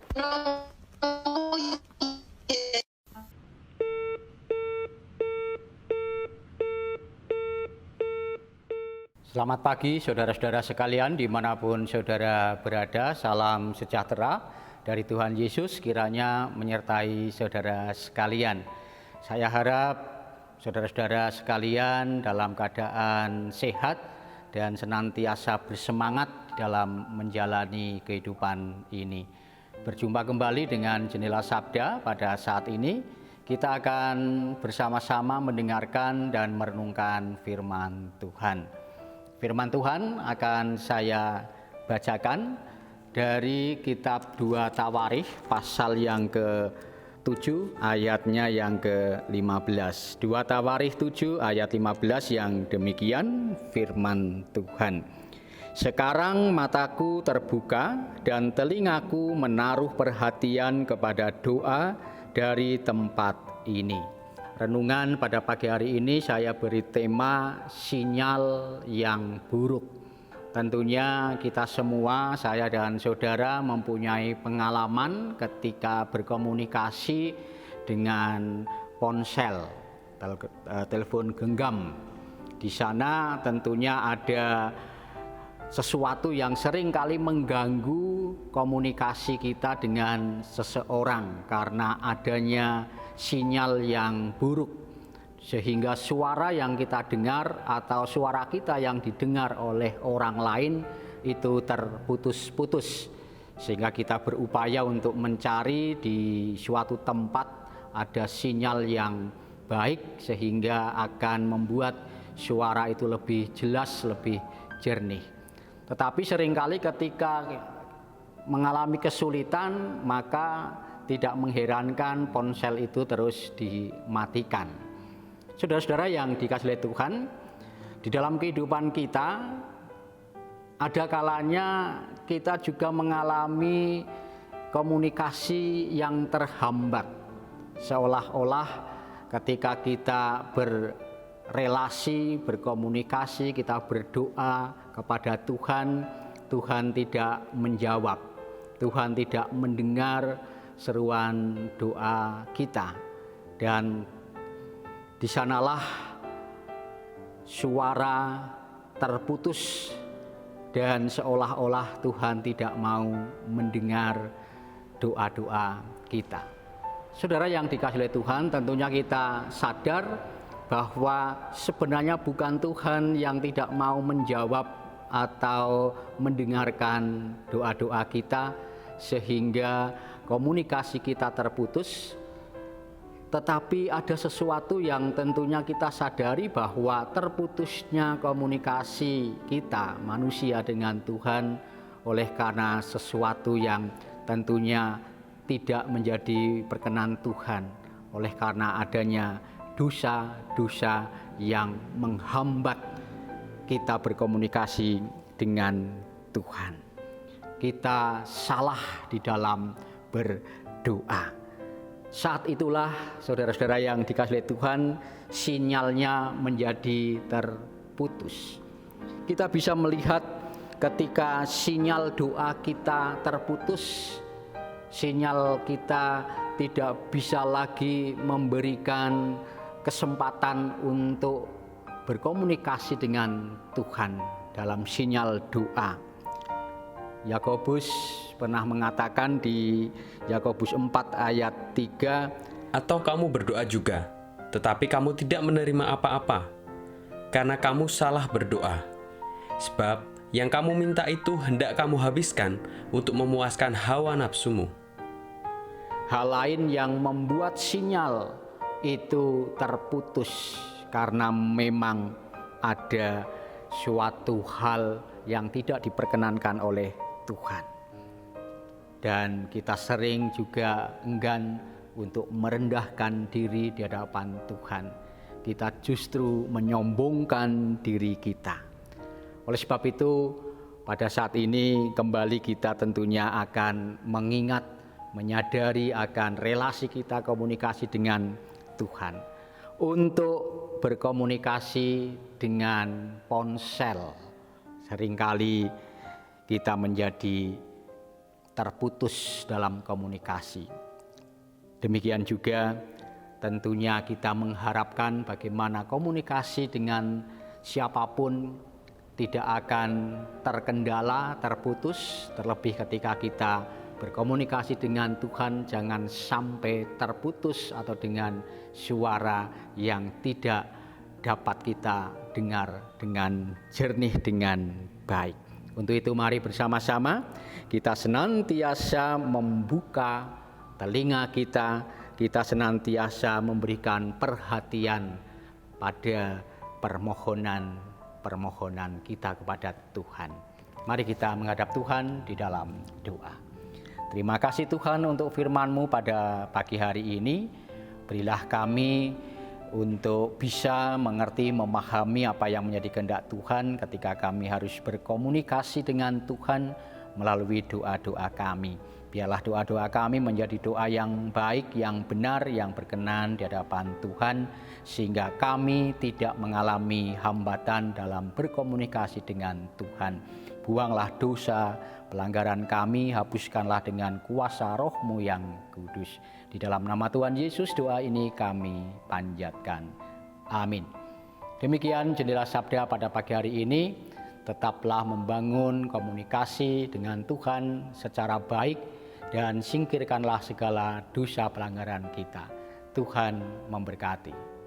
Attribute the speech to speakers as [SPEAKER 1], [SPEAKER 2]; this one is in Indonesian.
[SPEAKER 1] Selamat pagi saudara-saudara sekalian dimanapun saudara berada, salam sejahtera dari Tuhan Yesus kiranya menyertai saudara sekalian. Saya harap saudara-saudara sekalian dalam keadaan sehat dan senantiasa bersemangat dalam menjalani kehidupan ini. Berjumpa kembali dengan Jendela Sabda pada saat ini. Kita akan bersama-sama mendengarkan dan merenungkan firman Tuhan. Firman Tuhan akan saya bacakan dari kitab 2 Tawarikh pasal yang ke-7 ayatnya yang ke-15. 2 Tawarikh 7 ayat 15 yang demikian firman Tuhan. Sekarang mataku terbuka dan telingaku menaruh perhatian kepada doa dari tempat ini. Renungan pada pagi hari ini saya beri tema sinyal yang buruk. Tentunya kita semua, saya dan saudara mempunyai pengalaman ketika berkomunikasi dengan ponsel, telepon genggam. Di sana tentunya ada sesuatu yang sering kali mengganggu komunikasi kita dengan seseorang karena adanya sinyal yang buruk, sehingga suara yang kita dengar atau suara kita yang didengar oleh orang lain itu terputus-putus, sehingga kita berupaya untuk mencari di suatu tempat ada sinyal yang baik sehingga akan membuat suara itu lebih jelas, lebih jernih. Tetapi seringkali ketika mengalami kesulitan, maka tidak mengherankan ponsel itu terus dimatikan. Saudara-saudara yang dikasihi oleh Tuhan, di dalam kehidupan kita ada kalanya kita juga mengalami komunikasi yang terhambat. Seolah-olah ketika kita berrelasi, berkomunikasi, kita berdoa kepada Tuhan, Tuhan tidak menjawab, Tuhan tidak mendengar seruan doa kita, dan di sanalah suara terputus dan seolah-olah Tuhan tidak mau mendengar doa-doa kita. Saudara yang dikasihi oleh Tuhan, tentunya kita sadar bahwa sebenarnya bukan Tuhan yang tidak mau menjawab atau mendengarkan doa-doa kita sehingga komunikasi kita terputus, tetapi ada sesuatu yang tentunya kita sadari bahwa terputusnya komunikasi kita manusia dengan Tuhan oleh karena sesuatu yang tentunya tidak menjadi perkenan Tuhan, oleh karena adanya dosa-dosa yang menghambat kita berkomunikasi dengan Tuhan. Kita salah di dalam berdoa. Saat itulah saudara-saudara yang dikasihi Tuhan, sinyalnya menjadi terputus. Kita bisa melihat ketika sinyal doa kita terputus, sinyal kita tidak bisa lagi memberikan kesempatan untuk berkomunikasi dengan Tuhan dalam sinyal doa. Yakobus pernah mengatakan di Yakobus 4 ayat 3,
[SPEAKER 2] atau kamu berdoa juga, tetapi kamu tidak menerima apa-apa, karena kamu salah berdoa. Sebab yang kamu minta itu hendak kamu habiskan untuk memuaskan hawa nafsumu.
[SPEAKER 1] Hal lain yang membuat sinyal itu terputus karena memang ada suatu hal yang tidak diperkenankan oleh Tuhan. Dan kita sering juga enggan untuk merendahkan diri di hadapan Tuhan. Kita justru menyombongkan diri kita. Oleh sebab itu, pada saat ini kembali kita tentunya akan mengingat, menyadari akan relasi kita komunikasi dengan Tuhan. Untuk berkomunikasi dengan ponsel, seringkali kita menjadi terputus dalam komunikasi. Demikian juga tentunya kita mengharapkan bagaimana komunikasi dengan siapapun tidak akan terkendala, terputus, terlebih ketika kita berkomunikasi dengan Tuhan jangan sampai terputus atau dengan suara yang tidak dapat kita dengar dengan jernih, dengan baik. Untuk itu mari bersama-sama kita senantiasa membuka telinga kita senantiasa memberikan perhatian pada permohonan kita kepada Tuhan. Mari kita menghadap Tuhan di dalam doa. Terima kasih Tuhan untuk firman-Mu pada pagi hari ini. Berilah kami untuk bisa mengerti, memahami apa yang menjadi kehendak Tuhan ketika kami harus berkomunikasi dengan Tuhan melalui doa-doa kami. Biarlah doa-doa kami menjadi doa yang baik, yang benar, yang berkenan di hadapan Tuhan, sehingga kami tidak mengalami hambatan dalam berkomunikasi dengan Tuhan. Buanglah dosa, pelanggaran kami, hapuskanlah dengan kuasa Roh-Mu yang kudus. Di dalam nama Tuhan Yesus doa ini kami panjatkan. Amin. Demikian jendela sabda pada pagi hari ini. Tetaplah membangun komunikasi dengan Tuhan secara baik dan singkirkanlah segala dosa pelanggaran kita. Tuhan memberkati.